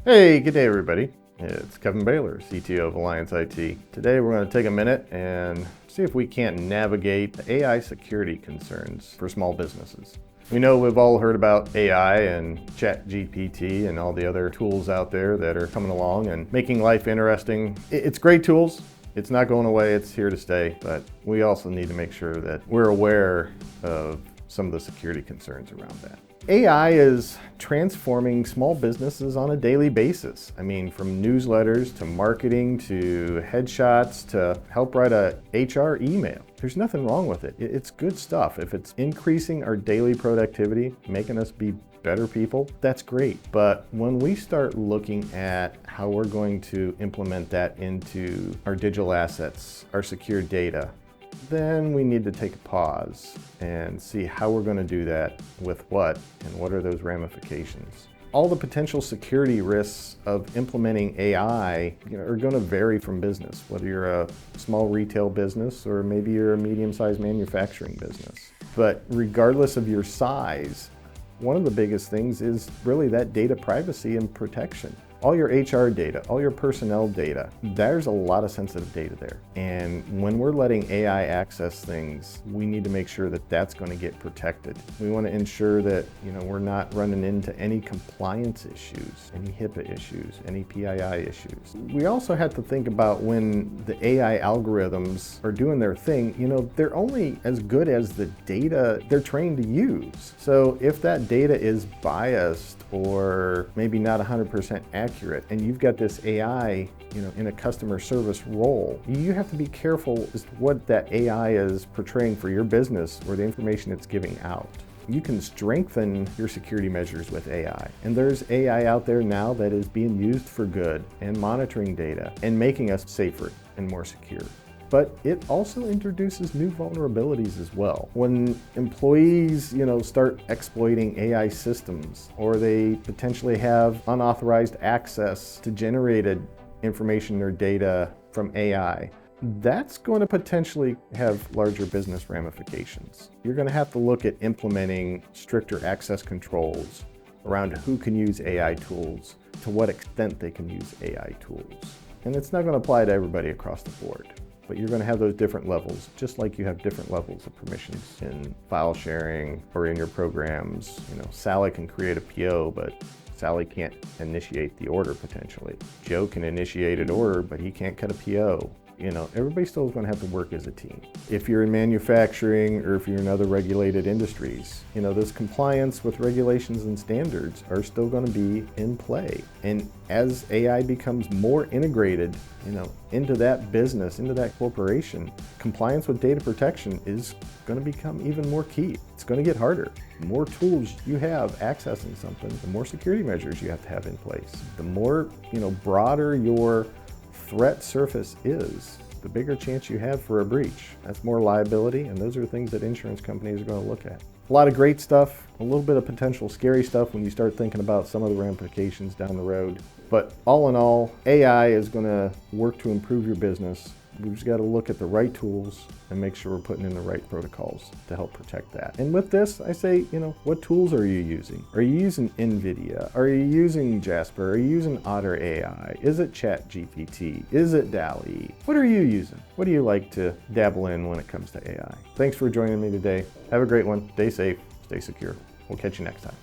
Hey, good day everybody. It's Kevin Baylor, CTO of Alliance IT. Today we're going to take a minute and see if we can't navigate the AI security concerns for small businesses. We know we've all heard about AI and ChatGPT and all the other tools out there that are coming along and making life interesting. It's great tools. It's not going away, it's here to stay, but we also need to make sure that we're aware of some of the security concerns around that. AI is transforming small businesses on a daily basis. I mean, from newsletters to marketing to headshots to help write a HR email. There's nothing wrong with it. It's good stuff. If it's increasing our daily productivity, making us be better people, that's great. But when we start looking at how we're going to implement that into our digital assets, our secure data, then we need to take a pause and see how we're going to do that with what and what are those ramifications. All the potential security risks of implementing AI are going to vary from business, whether you're a small retail business or maybe you're a medium-sized manufacturing business. But regardless of your size, one of the biggest things is really that data privacy and protection. All your HR data, all your personnel data, there's a lot of sensitive data there. And when we're letting AI access things, we need to make sure that that's going to get protected. We want to ensure that we're not running into any compliance issues, any HIPAA issues, any PII issues. We also have to think about when the AI algorithms are doing their thing, they're only as good as the data they're trained to use. So if that data is biased or maybe not 100% accurate, and you've got this AI, in a customer service role, you have to be careful as to what that AI is portraying for your business or the information it's giving out. You can strengthen your security measures with AI. And there's AI out there now that is being used for good and monitoring data and making us safer and more secure. But it also introduces new vulnerabilities as well. When employees, start exploiting AI systems, or they potentially have unauthorized access to generated information or data from AI, that's going to potentially have larger business ramifications. You're going to have to look at implementing stricter access controls around who can use AI tools, to what extent they can use AI tools. And it's not going to apply to everybody across the board. But you're going to have those different levels, just like you have different levels of permissions in file sharing or in your programs. Sally can create a PO, but Sally can't initiate the order potentially. Joe can initiate an order, but he can't cut a PO. Everybody still is going to have to work as a team. If you're in manufacturing or if you're in other regulated industries, this compliance with regulations and standards are still going to be in play. And as AI becomes more integrated, into that business, into that corporation, compliance with data protection is going to become even more key. It's going to get harder. The more tools you have accessing something, the more security measures you have to have in place. The more, broader your threat surface is, the bigger chance you have for a breach. That's more liability, and those are things that insurance companies are going to look at. A lot of great stuff, a little bit of potential scary stuff when you start thinking about some of the ramifications down the road. But all in all, AI is going to work to improve your business. We've just got to look at the right tools and make sure we're putting in the right protocols to help protect that. And with this, I say, what tools are you using? Are you using Nvidia? Are you using Jasper? Are you using Otter AI? Is it ChatGPT? Is it DALL-E? What are you using? What do you like to dabble in when it comes to AI? Thanks for joining me today. Have a great one. Stay safe, stay secure. We'll catch you next time.